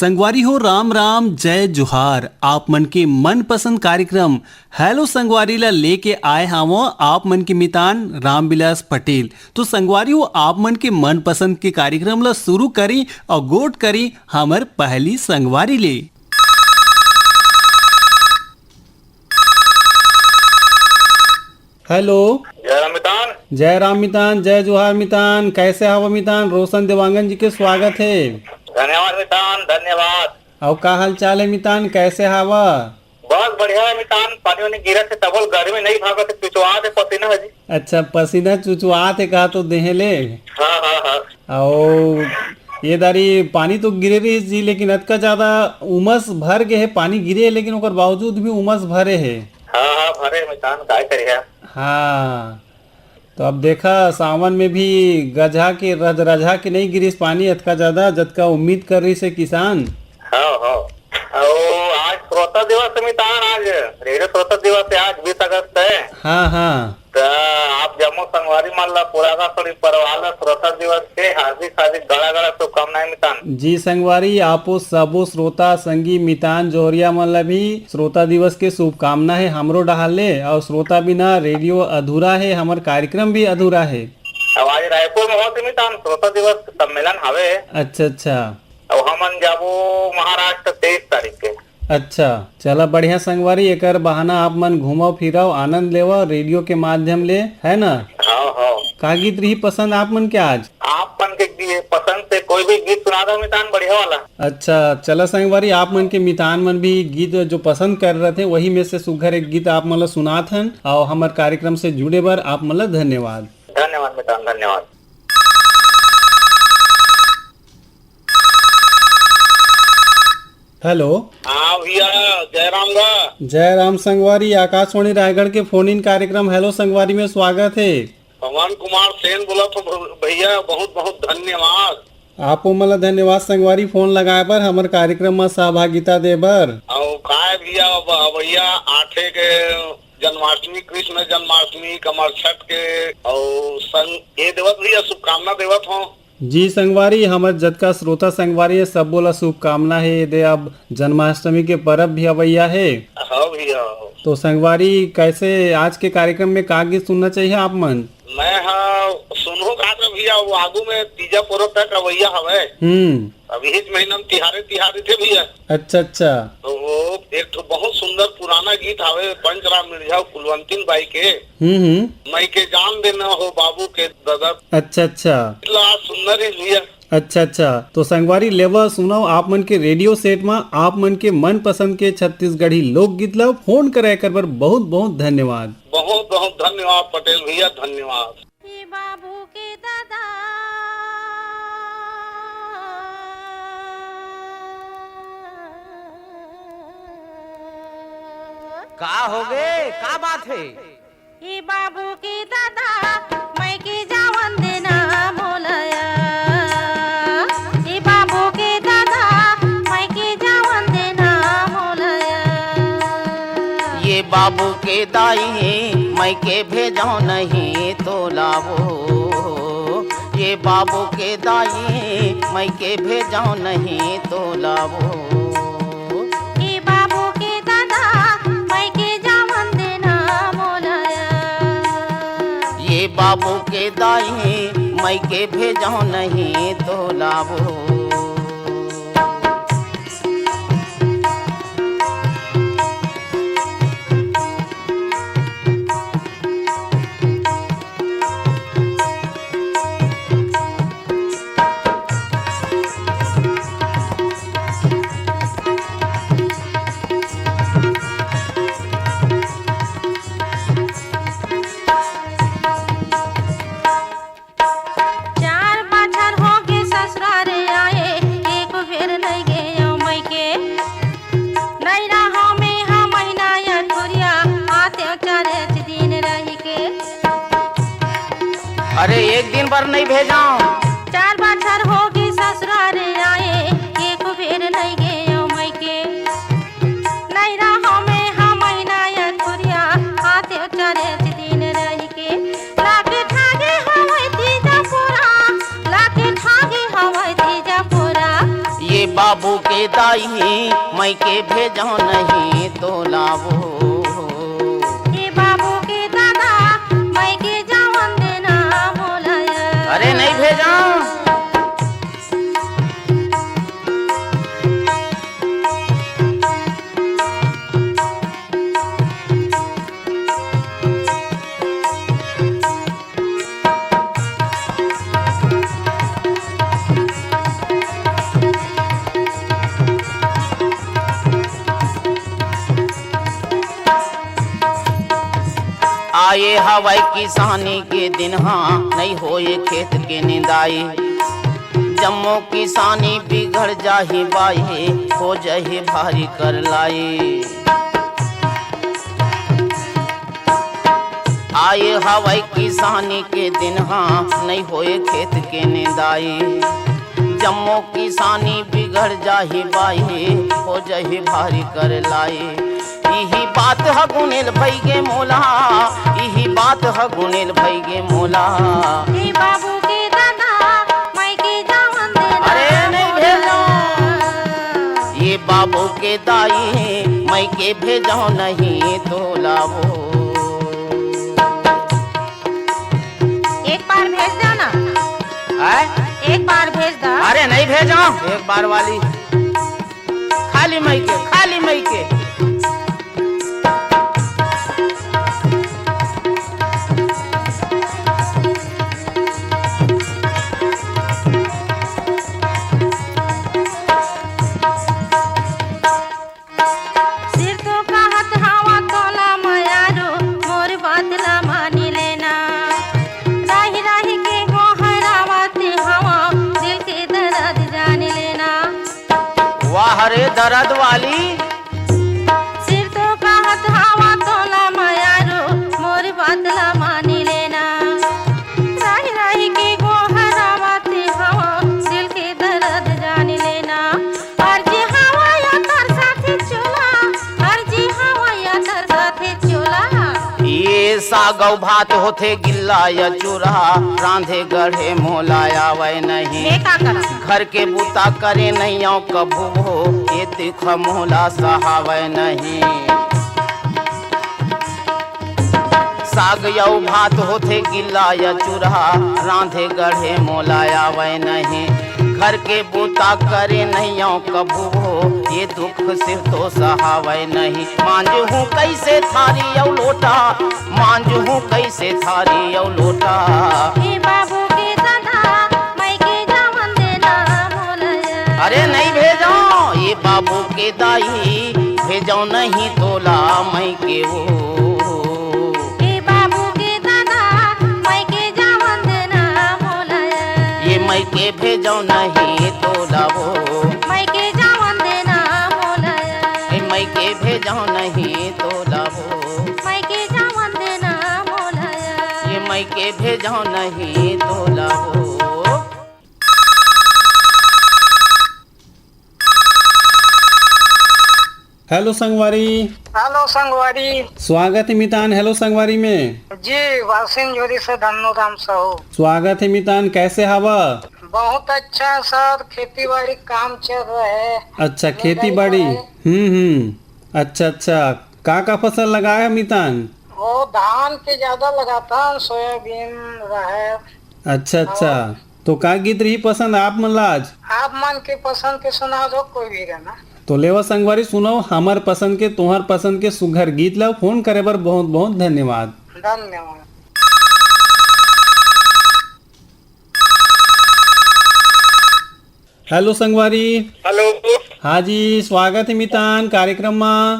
संगवारी हो राम राम जय जोहार। आप मन के मनपसंद कार्यक्रम हेलो संगवारी ला लेके आए हावो आप मन के मितान रामविलास पटेल। तो संगवारी हो आप मन के मनपसंद के कार्यक्रम ला शुरू करी और गोट करी हमर पहली संगवारी ले। हेलो जय राम मितान जय जोहार मितान, कैसे हवा मितान? रोशन देवांगन जी के स्वागत है। धन्यवाद मितान, धन्यवाद। और का हाल चाल है मितान, कैसे हवा? बहुत बढ़िया है मितान, पानी वानी गिरा से तबल गर्मी नहीं भागा थे, चुचुआत है पसीना है जी। अच्छा पसीना चुचुआत है कहा तो देहले। हाँ हाँ हाँ। और ये दारी पानी तो गिरे रही जी, लेकिन अतका ज्यादा उमस भर गए है। पानी गिरे है लेकिन ओकर बावजूद भी उमस भरे है। हाँ हाँ भरे मितान, काय करिए। हाँ तो अब देखा सावन में भी गजा के रजा के नहीं गिरिस पानी अतका ज्यादा जतका उम्मीद कर रही से किसान। हाँ हाँ। और आज श्रोता दिवस है मितान, आज रेडियो श्रोता दिवस है, आज 20 अगस्त है। हाँ हाँ तो आप जम्मू संगवारी मान ला पूरा का सड़ी परिवार श्रोता दिवस के हार्दिक हार्दिक गड़ा गड़ा शुभकामनाएं मितान। जी संगवारी आपो सबो श्रोता संगी मितान जोरिया मन ला भी श्रोता दिवस के शुभकामना है हमरो डहाले। और श्रोता बिना रेडियो अधूरा है, हमार कार्यक्रम भी अधूरा है। अब आज रायपुर में होते मितान श्रोता दिवस सम्मेलन हवे। अच्छा अच्छा। अब हमन जाबो महाराष्ट्र 23 तारीख के। अच्छा चला बढ़िया संगवारी, एकर बहाना आप मन घूमो फिरो आनंद लेवा रेडियो के माध्यम ले, है ना? हाँ हाँ। का गीत रही पसंद आप मन के आज? आप मन के पसंद से कोई भी गीत सुना दो मितान, बढ़िया वाला। अच्छा चला संगवारी, आप मन के मितान मन भी गीत जो पसंद कर रहे थे वही में से सुघर एक गीत आप मन ला सुनात हन। और हमारे कार्यक्रम से जुड़े बर आप मन ला धन्यवाद। धन्यवाद मितान, धन्यवाद। हेलो। हाँ भैया, जयराम गा। जय राम संगवारी, आकाशवाणी रायगढ़ के फोन इन कार्यक्रम हेलो संगवारी में स्वागत है। पवन कुमार सेन बोला तो भैया, बहुत बहुत धन्यवाद। आपो मला धन्यवाद संगवारी फोन लगाए पर हमारे कार्यक्रम में सहभागिता दे बर। और काय भैया 8 के जन्माष्टमी, कृष्ण जन्माष्टमी, कमर छठ के और संग ये देवत भैया शुभकामना देवत हो। जी संगवारी, हमारे जतका श्रोता संगवारी है सब बोला शुभकामना है दे। अब जन्माष्टमी के पर्व भी अवैया है। हाँ भैया। तो संगवारी कैसे आज के कार्यक्रम में का गीत सुनना चाहिए आप मन? मैं हाँ सुनो का भैया, वो आगू में तीजा पर्व तक अवैया हवे। अभी इस महीना में तिहारे थे भैया। अच्छा अच्छा। तो वो एक तो बहुत सुंदर पुराना गीत हवे पंचराम मिर्झा कुलवंतीन बाई के। मैं के जान देना हो बाबू के दादा। अच्छा अच्छा। सुंदर है भैया। अच्छा अच्छा। तो संगवारी लेवा सुनाओ आप मन के रेडियो सेट में आप मन के मन पसंद के छत्तीसगढ़ी लोकगीत ला फोन करे कर बर बहुत बहुत धन्यवाद। बहुत बहुत धन्यवाद पटेल भैया, धन्यवाद। बाबू के दादा का हो गए, का बात है? हे बाबू के दादा मैं के जावन देना मोलया। हे बाबू के दादा मैं के जावन देना मोलया। ये बाबू के दाई मैं के भेजो नहीं तो लावो। ये बाबू के दाई मैं के भेजो नहीं तो लावो। हे बाबू के दादा मैं के जावन देना मोलया। ये बाबू के दाई मैं के भेजो नहीं तो लावो। अरे एक दिन भर नहीं भेजा। 4 बछर होगी ससुराल आए, एक बेर नहीं गए मैं के। नहीं रहा में हम महीना या थोरिया आते चारे दिन रह के। लाके ठागे हवाई तीजा पूरा, लाके ठागे हवाई तीजा पूरा। बाबू के दाई मैं के भेजो नहीं तो लावो। ये बाबू के दादा मैं के जावन देना मोलाया। अरे नहीं भेजा। आए हवाई किसानी के दिन हाँ नहीं होए खेत के निंदाई। जम्मो किसानी बिगड़ जाही बाई हो जाही भारी कर लाई। आए हवाई किसानी के दिन हाँ नहीं होए खेत के निंदाई। जम्मो किसानी बिगड़ जाही बाई हो जाही भारी कर लाई। यही बात है गुनेल भाई गे मोला, यही बात है गुनेल भाई गे मोला। ये बाबू के दादा मैं के जावन देना। अरे नहीं भेजो। ये बाबू के दाई मैं के भेजो नहीं तो लावो। एक बार भेज दो ना। एक बार भेज दो। अरे नहीं भेजो। एक बार वाली खाली मई के, खाली मई के। सिर तो कहत हवा तोला मयारो मोर बात ला मानी लेना। राही राही के हो हरावते हवा दिल के दर्द जान लेना। वाह रे दर्द वाली। सिर तो कहत हवा तोला मयारो मोर बात ला मानी लेना। राही राही के हो हरावते हवा दिल के दर्द जान लेना। अर्जी हवा या तर साथे चोला, अर्जी हवा या तर साथे चोला। ये सागौ भात होते गिल्ला या चूरा रांधे गढ़े मोलाया वै नहीं। ये का करा? घर के बूता करे नहीं आओ कबू हो ये दिख मोला सहावै नहीं। साग यौ भात होते गिल्ला या चूरा रांधे गढ़े मोलाया वै नहीं। घर के बूता करे नहीं आओ कबू हो ये दुख सिर तो सहावै नहीं। मांझू हूँ कैसे थारी यौ लोटा, मांझू हूँ कैसे थारी यौ लोटा। ये बाबू के दादा मैं के जावन देना मोलाया। अरे नहीं भेजो। ये बाबू के दाई भेजो नहीं तोला मैं के वो। ये बाबू के दादा मैं के जावन देना मोलाया। ये मैं के भेजो नहीं तोला वो। मैं के जावन देना मोलाया। ये मैं के भेजो नहीं तोला वो। मैं के जावन देना मोलाया। ये मैं के भेजो नहीं तोला वो। हेलो संगवारी। हेलो संगवारी स्वागत है मितान हेलो संगवारी में। जी वासिन जोरी से धन्नो राम साहू। स्वागत है मितान, कैसे हवा? बहुत अच्छा सर, खेती बाड़ी काम चल रहा है। अच्छा खेती बाड़ी। अच्छा अच्छा, का फसल लगाया मितान? वो धान के ज्यादा लगाता हूँ, सोयाबीन राहर। अच्छा अच्छा, तो का गीत रही पसंद आप मन ला आज? आप मन के पसंद के सुना दो कोई भी गाना। तो लेवा संगवारी सुनो हमार पसंद के तुम्हार पसंद के सुघर गीत ला। फोन करे बर बहुत बहुत धन्यवाद। धन्यवाद। हेलो संगवारी। हेलो। हाँ जी, स्वागत है मितान कार्यक्रम में।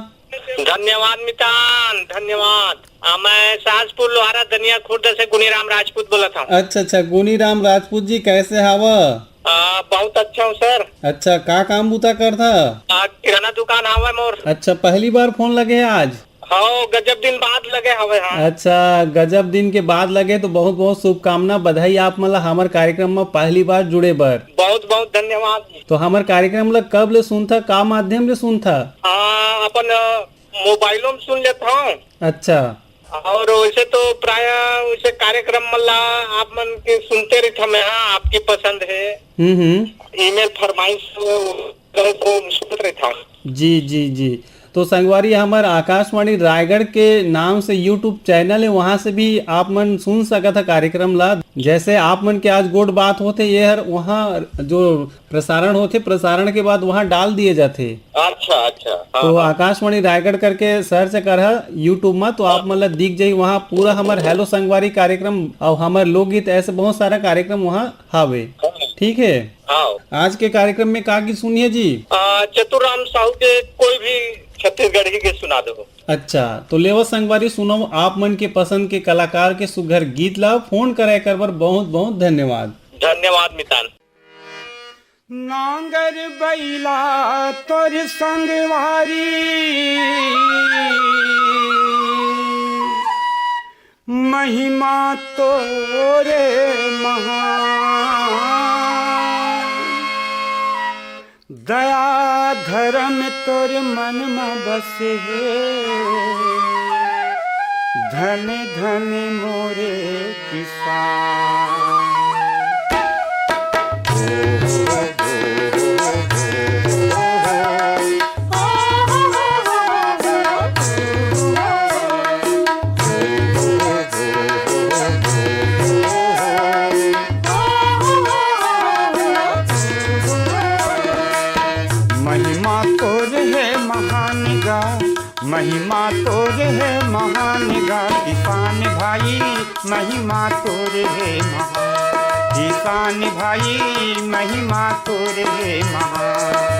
धन्यवाद मितान, धन्यवाद। मैं साजपुर लोहारा दनिया खुर्द से गुनीराम राजपूत बोला था। अच्छा अच्छा, गुनीराम राजपूत जी कैसे हवा? बहुत अच्छा हूँ सर। अच्छा, का काम बूता कर था? किराना दुकान हवा मोर। अच्छा, पहली बार फोन लगे है आज? हाँ, गजब दिन बाद लगे हवे। हाँ। अच्छा, गजब दिन के बाद लगे तो बहुत बहुत शुभकामना, बधाई आप मतलब हमारे कार्यक्रम में पहली बार जुड़े बर। बहुत बहुत धन्यवाद। तो हमारे कार्यक्रम ला कब ले सुन था, का माध्यम ले सुन था? अपन मोबाइलों में सुन लेता हूँ। अच्छा। और वैसे तो प्राय वैसे कार्यक्रम मल्ला आप मन के सुनते रहते मैं। हाँ, आपकी पसंद है। ईमेल फरमाइश को सुनत रहे था। जी जी जी। तो संगवारी हमार आकाशवाणी रायगढ़ के नाम से यूट्यूब चैनल है, वहाँ से भी आप मन सुन सकत है कार्यक्रम ला। जैसे आप मन के आज गोड बात होते ये हर वहाँ जो प्रसारण होते, प्रसारण के बाद वहाँ डाल दिए जाते। अच्छा अच्छा। तो आकाशवाणी रायगढ़ करके सर्च कर यूट्यूब में, तो आप मतलब दिख जाये वहाँ पूरा हमार हेलो संगवारी कार्यक्रम और हमार लोकगीत ऐसे बहुत सारा कार्यक्रम वहाँ हावे। ठीक है। आज के कार्यक्रम में का की सुनिए जी? चतुराम साहू के कोई भी छत्तीसगढ़ी के सुना दो। अच्छा, तो लेवा संगवारी सुनो आप मन के पसंद के कलाकार के सुघर गीत ला। फोन करे कर बर बहुत बहुत धन्यवाद। धन्यवाद मितान। नांगर बैला तोर संगवारी महिमा तोरे महान, दया धर्म तोर मन में बसे, धन धन मोरे किसान। महिमा तोर है महान गा किसान भाई, महिमा तोर है महान किसान भाई, महिमा तोर है महान।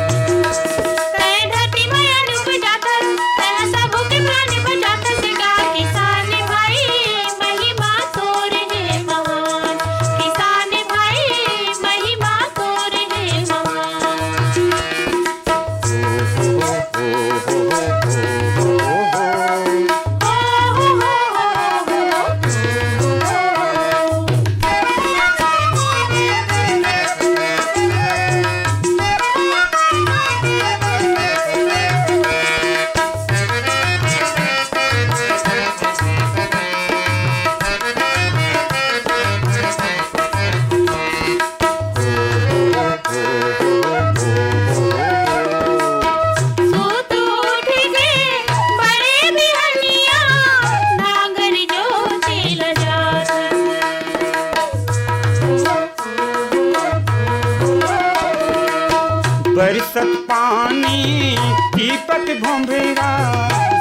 बरसत पानी दीपक भोंभेरा,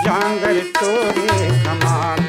जांगर तोरे कमाल।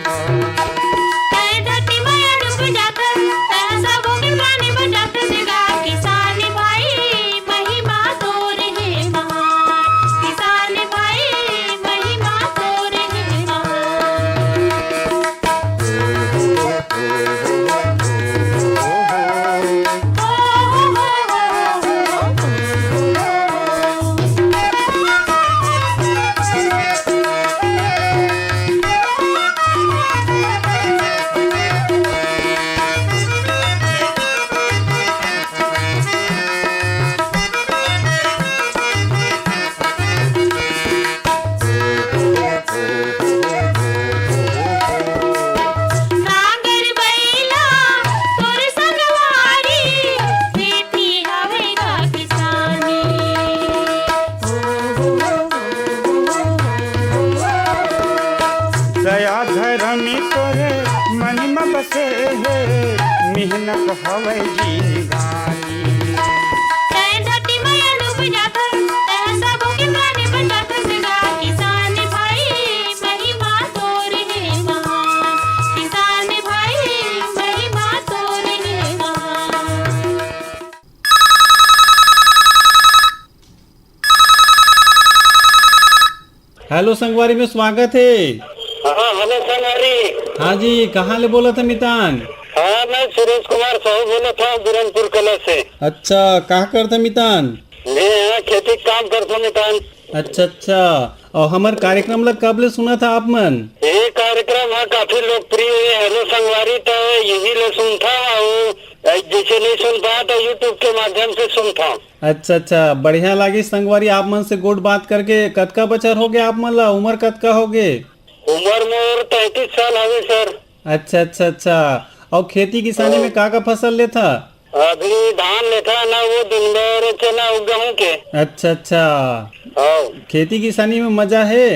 दया धर्म तोरे मन में बसे है, मेहनत हवे जिंदगानी। हेलो संगवारी में स्वागत है। हेलो संगवारी। हाँ जी, कहाँ ले बोला था मितान? हाँ, मैं सुरेश कुमार साहू बोला था बुरनपुर कला से। अच्छा, कहाँ करता मितान? मैं यहाँ खेती काम करता मितान। अच्छा अच्छा। और हमार कार्यक्रम लग कब ले सुना था आप मन? ये कार्यक्रम है काफी लोकप्रिय है, हेलो संगवारी, तो यही ले सुनता हूँ। जैसे नहीं सुन पाया तो यूट्यूब के माध्यम से सुनता हूँ। अच्छा अच्छा, बढ़िया लगी संगवारी आप मन से गोड बात करके। कतका बचर हो गया आप मन ला? उम्र कतका हो गए? उम्र मोर 33 साल है सर। अच्छा अच्छा अच्छा। और खेती किसानी में का फसल लेता? अभी धान लेखा ना वो दिन भर के ना गेहूं के। अच्छा अच्छा, हाँ खेती किसानी में मजा है।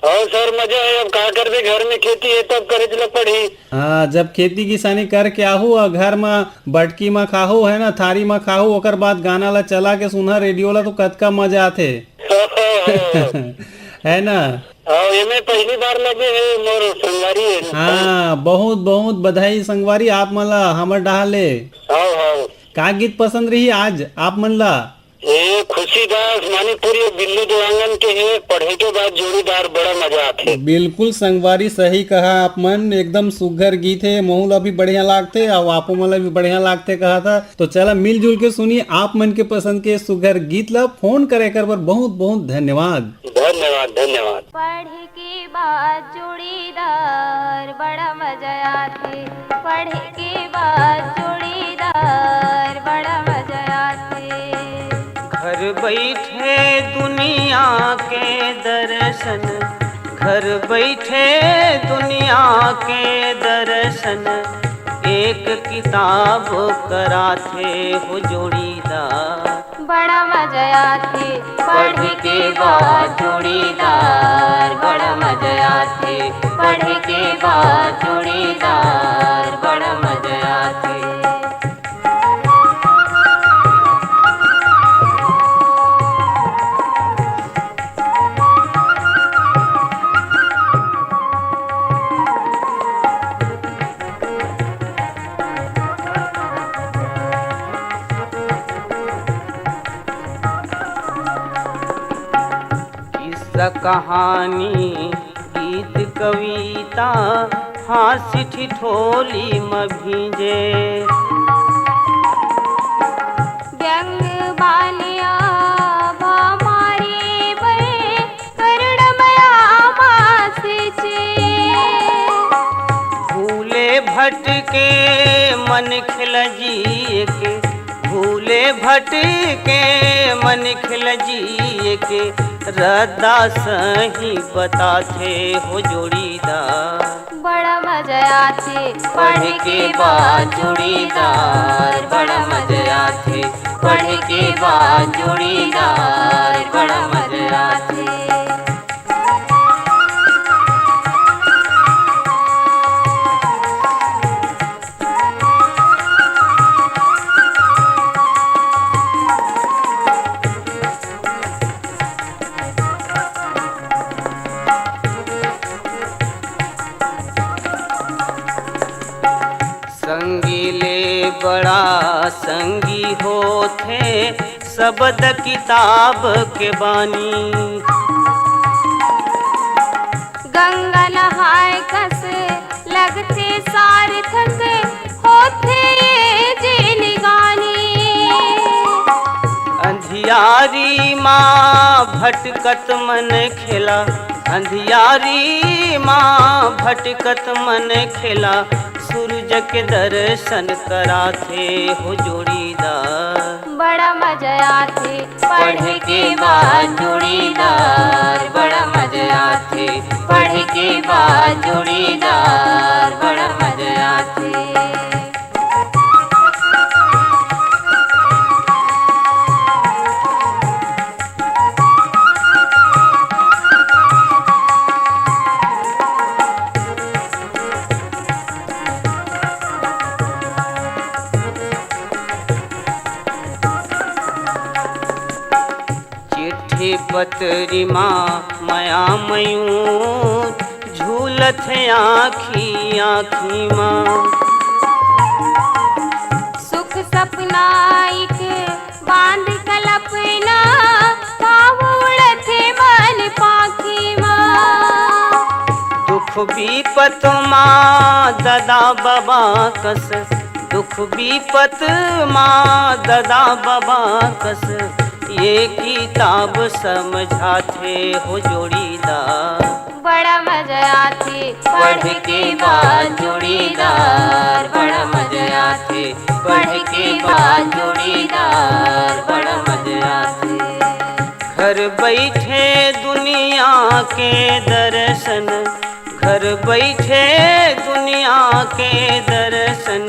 और सर मजा है, अब का कर दे, घर में खेती है तब करे चल पड़ी। हाँ, जब खेती किसानी करके आहू और घर में बटकी में खाहू है ना, थारी में खाहू, ओकर बाद गाना ला चला के सुना रेडियो ला तो कतका मजा आथे। है ना। हाँ ये पहली बार लगे है मोर संगवारी है। हाँ, बहुत बहुत बधाई संगवारी आप मन ला हमर डाल ले। हाँ हाँ, का गीत पसंद रही आज आप मन ला? ये खुशी दास मानीपुरी बिल्लू दुआंगन के है, पढ़े के बाद जोड़ीदार, बड़ा मजा आते। बिल्कुल संगवारी सही कहा आप मन, एकदम सुघर गीत है, महू ला भी बढ़िया लागते और आपो मन ला भी बढ़िया लागते कहा था। तो चला मिलजुल के सुनी आप मन के पसंद के सुघर गीत ला। फोन करे कर बर बहुत बहुत धन्यवाद। धन्यवाद धन्यवाद। पढ़े के बाद जोड़ीदार बड़ा मजा आते, पढ़े के बाद जोड़ीदार बड़ा मजा आते। घर बैठे दुनिया के दर्शन, घर बैठे दुनिया के दर्शन, एक किताब कराथे हो जोड़ीदार, बड़ा मजा आते। पढ़ के बाद जोड़ीदार, बड़ा मजा आथे, पढ़ के बाद जोड़ीदार, बड़ा मजा आथे। कहानी गीत कविता हास्य ठिठोली में भीजे, व्यंग बालिया भामारी बे करुणमया मासिचे, भूले भटके मन खिलजिए के, भूले भटके मन खिलजिए के, रद्दा सही बताथे हो जोड़ीदार, बड़ा मजा आते। पढ़ के बाद जोड़ीदार, बड़ा मजा आथे, पढ़ के बाद जोड़ीदार, बड़ा मजा आथे। संगीले बड़ा संगी होथे शब्द किताब के बानी, गंगा नहाय कस लगते सार्थक होते ये जिनगानी, अंधियारी माँ भटकत मन खेला, अंधियारी माँ भटकत मन खेला, सूरज के दर्शन कराथे हो जोड़ीदार, बड़ा मजा आते। पढ़ के बाद जोड़ीदार, बड़ा मजा आथे, पढ़ के बाद जोड़ीदार, बड़ा मजा आथे। पतरी माँ माया मयूं झूलत है आँखी आँखी माँ, सुख सपना एक बांध कल्पना उड़त मन पाखी माँ, दुख विपत माँ दादा बाबा कस, दुख विपत माँ दादा बाबा कस, ये किताब समझाते हो जोड़ीदार, बड़ा मजा आते। पढ़ के बाद जोड़ीदार, बड़ा मजा आते, पढ़ के बाद जोड़ीदार, बड़ा मजा आते। घर बैठे दुनिया के दर्शन, घर बैठे दुनिया के दर्शन,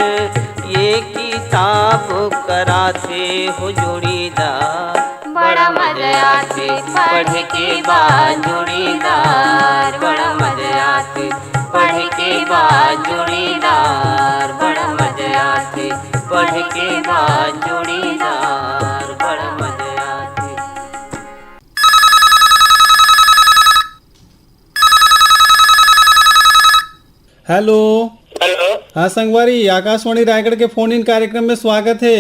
ये की किताब कराते हो जोड़ीदार, बड़ा मजा आती पढ़ के बाद जोड़ीदार, बड़ा मजा आती पढ़ के बाद जोड़ीदार, बड़ा मजा आती पढ़ के बाद जोड़ीदार, बड़ा मजा आती। हेलो। हेलो। हाँ संगवारी, आकाशवाणी रायगढ़ के फोन इन कार्यक्रम में स्वागत है।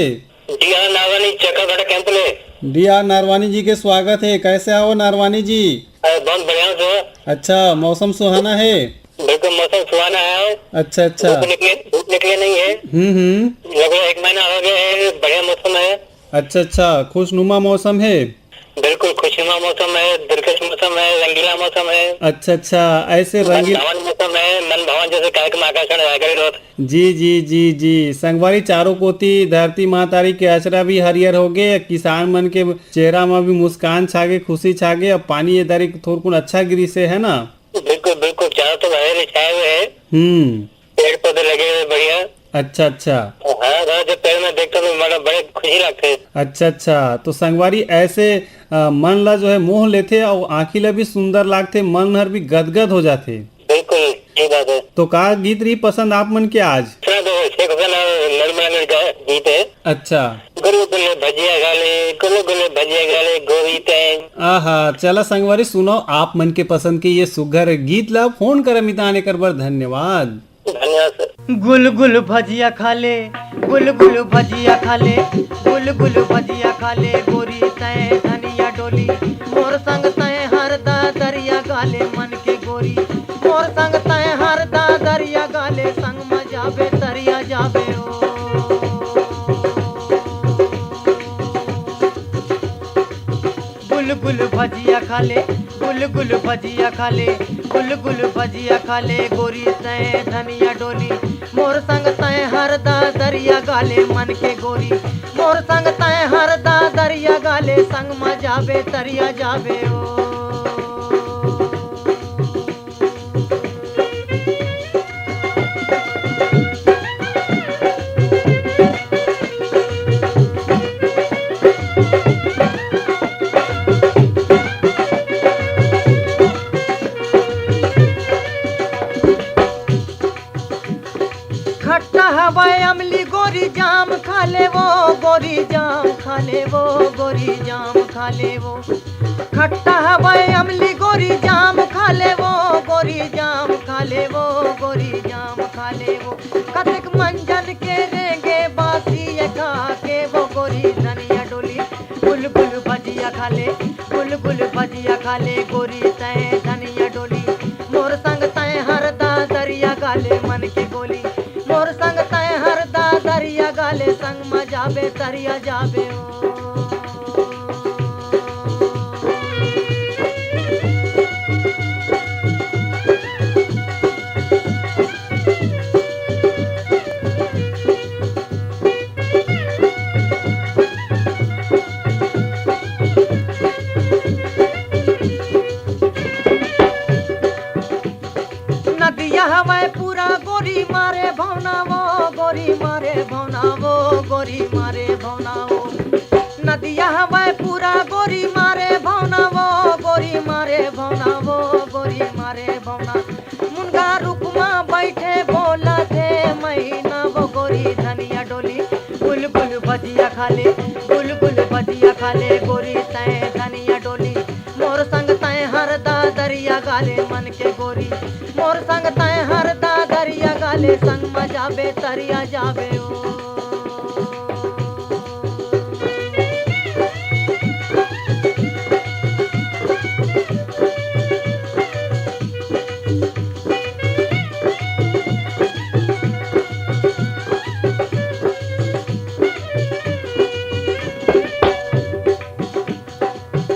जी हाँ, नारवानी चक्करभाटा कैंप में। डी आर नारवानी जी के स्वागत है। कैसे आओ नारवानी जी? बहुत बढ़िया जो। अच्छा, मौसम सुहाना है? बिल्कुल मौसम सुहाना है। अच्छा अच्छा। धूप निकले नहीं है। लगभग 1 महीना हो गया है, बढ़िया मौसम है। अच्छा अच्छा, खुशनुमा मौसम है। बिल्कुल खुशनुमा मौसम है, दिलकश मौसम है, रंगीला मौसम है। अच्छा अच्छा, ऐसे रंगीला मौसम है, मन भवन जैसे कार्यक्रम आकाशवाणी रायगढ़ रोड। जी जी जी जी। संगवारी, चारों कोती धरती मातारी के अचरा भी हरियर हो गए, किसान मन के चेहरा में भी मुस्कान छागे, खुशी छागे। अब पानी ये दरी थोड़ा अच्छा गिरी से है ना? बिल्कुल बिल्कुल, चारों तो हरे छाए हुए है, पेड़ पौधे लगे हुए बढ़िया। अच्छा अच्छा। हाँ, जब पेड़ में देखते तो बड़े खुशी लगते है। अच्छा अच्छा, तो संगवारी ऐसे मन ला जो है मोह लेते और आँखी ला भी सुंदर लागते, मन हर भी गदगद हो जाते। बिल्कुल ये बात है। तो का गीत रही पसंद आप मन के आज? शेख हुसैन नरमला का गीत है। अच्छा। गुल्ले गुल्ले भजिया गाले, गुल्ले गुल्ले भजिया गाले गोरी तैं। आहा, चला संगवारी, सुनो आप मन के पसंद के ये सुघर गीत ला। फोन कर मिताने कर बर धन्यवाद। धन्यवाद सर। गुल गुल भजिया खा ले, गुल गुल भजिया खा ले, गुल गुल भजिया खा ले गोरी तैं धनिया डोली, मोर संग तैं हरदा दरिया गाले मन के गोरी, मोर संग तैं हरदा दरिया गाले, संग में जाबे दरिया जाबे ओ। गुल गुल भजिया खा ले, गुल गुल भजिया खा ले, गुल गुल भजिया खा ले गोरी तैं धनिया डोली, मोर संग तैं हरदा दरिया गाले मन के गोरी, मोर संग तैं हरदा दरिया गाले, संग में जाबे दरिया जाबे ओ। खट्टा हवाए अमली गोरी जाम खा ले वो, गोरी जाम खा ले वो, गोरी जाम खा ले वो। खट्टा हवाए अमली गोरी जाम खा ले वो, गोरी जाम खा ले वो, गोरी जाम खा ले वो। कतक मंजन के रेंगे बासी खा के वो गोरी धनिया डोली, गुल गुल भजिया खा ले, गुल गुल भजिया खा ले गोरी तैं धनिया डोली, मोर संग तैं हरदा दरिया गाले मन के गोली, मोर संग तैं हरदा दरिया गाले, संग में जाबे दरिया जाबे ओ। नदिया हवाए पूरा गोरी मारे भवना वो, गोरी मारे भवना वो, गोरी मारे भवना वो। नदिया हवाए पूरा गोरी मारे भवना वो, गोरी मारे भवना वो, गोरी मारे भवना। मुनगा रुकमा बैठे बोला थे महीना वो गोरी धनिया डोली, गुल गुल भजिया खा ले, गुल गुल भजिया खा ले गोरी तैं धनिया डोली, मोर संग तैं हरदा दरिया गाले मन के गोरी, मोर संग तैं हरदा दरिया गाले, संग में जाबे दरिया जाबे ओ।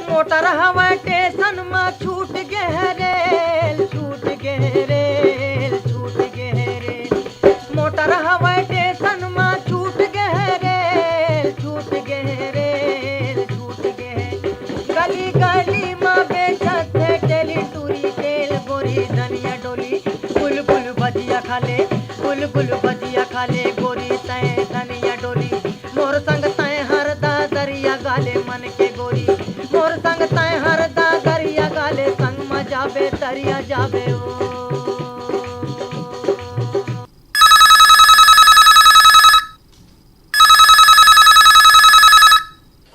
मोटर हवा स्टेशन में छूट गए रेल, छूट गए रेल, छूट गए रेल। मोटर हवा स्टेशन में छूट गए रेल, छूट गए रेल, छूट गए। गली गली में बेचत थे टेली टूरी तेल गोरी धनिया डोली, गुल गुल भजिया खा ले, गुल गुल भजिया खा ले गोरी तैं धनिया डोली,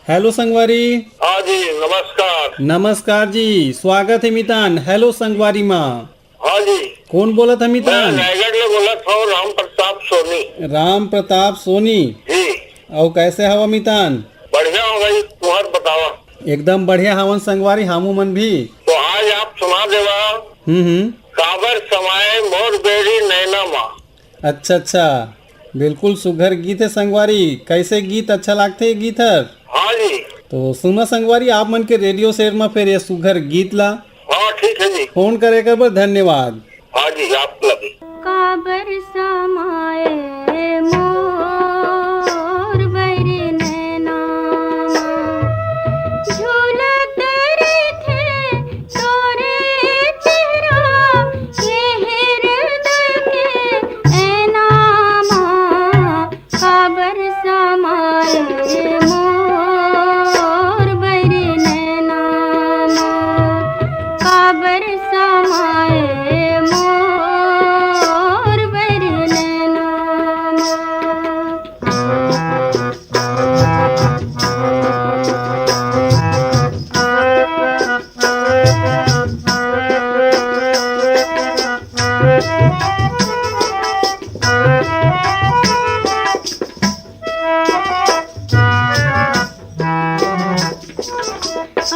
हेलो संगवारी। हाँ जी नमस्कार। नमस्कार जी, स्वागत है मितान हेलो संगवारी माँ। हाँ जी कौन बोला था मैं मितान? रायगढ़ में बोला था, राम प्रताप सोनी राम प्रताप सोनी। जी। और कैसे हवा मितान? बढ़िया हो गई, तुम्हार बतावा। एकदम बढ़िया हवन संगवारी, हमू मन भी। तो आज आप सुना देवा काबर समाये मोर बेरी नैना माँ। अच्छा अच्छा, बिल्कुल सुघर गीत है संगवारी। कैसे गीत अच्छा लगते है गीत हर? हाँ जी। तो सुना संगवारी, आप मन के रेडियो शेयर में फिर ये सुघर गीत ला। हाँ ठीक है जी। फोन करे कर बर धन्यवाद। हाँ जी आप लगे। काबर समाए मोर बैरी नैना झूलत थे तोरे चेहरा ये हृदय के ऐना माँ। काबर समाए मोर बैरी नैना काबर समाए मोर बैरी नैना।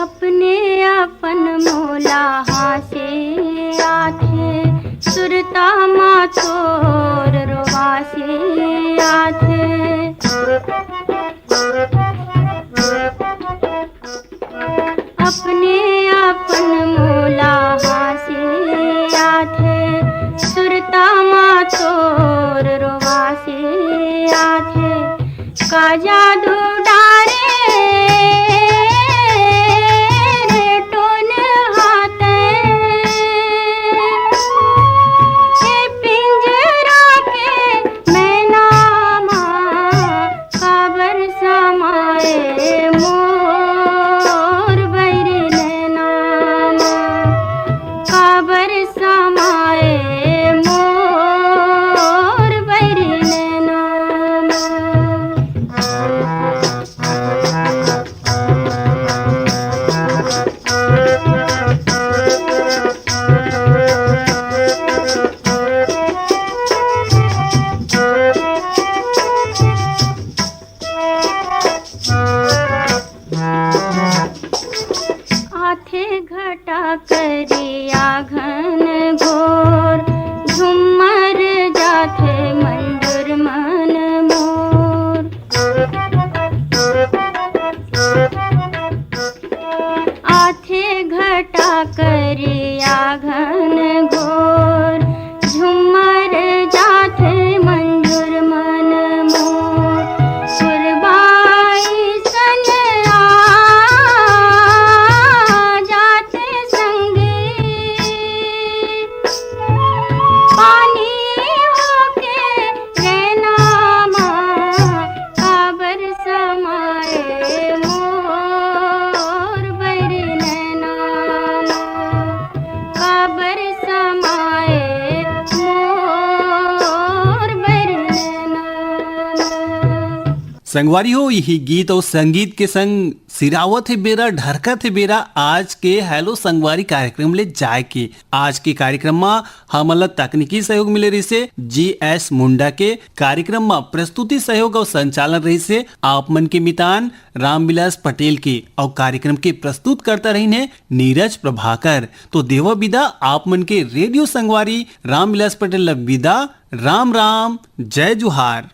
अपने अपन मोला हासे आथे सुरता मा तोर रोवासे आथे। अपने अपन मोला हासे आथे सुरता मा तोर रोवासे आथे। का जादू डारे आथे घटा करिया घन घोर झुमर जाथे मंजूर मन मोर। आथे घटा करिया घन घोर झुमर जाथे मंजूर मन मोर। सुरबाई सन जाते संगी पानी होके रहना माँ। काबर समाए मोर बैरी नैना काबर समाए मोर बैरी नैना। संगवारी हो, यही गीत और संगीत के संग सिरावत है बेरा ढरकत है बेरा आज के हेलो संगवारी कार्यक्रम ले जाए के। आज के कार्यक्रम में हमला तकनीकी सहयोग मिले रही से GS मुंडा के। कार्यक्रम में प्रस्तुति सहयोग और संचालन रही से आप मन के मितान रामविलास पटेल के। और कार्यक्रम के प्रस्तुत करता रही ने नीरज प्रभाकर। तो देवा विदा आप मन के रेडियो संगवारी रामविलास पटेल विदा। राम राम, जय जुहार।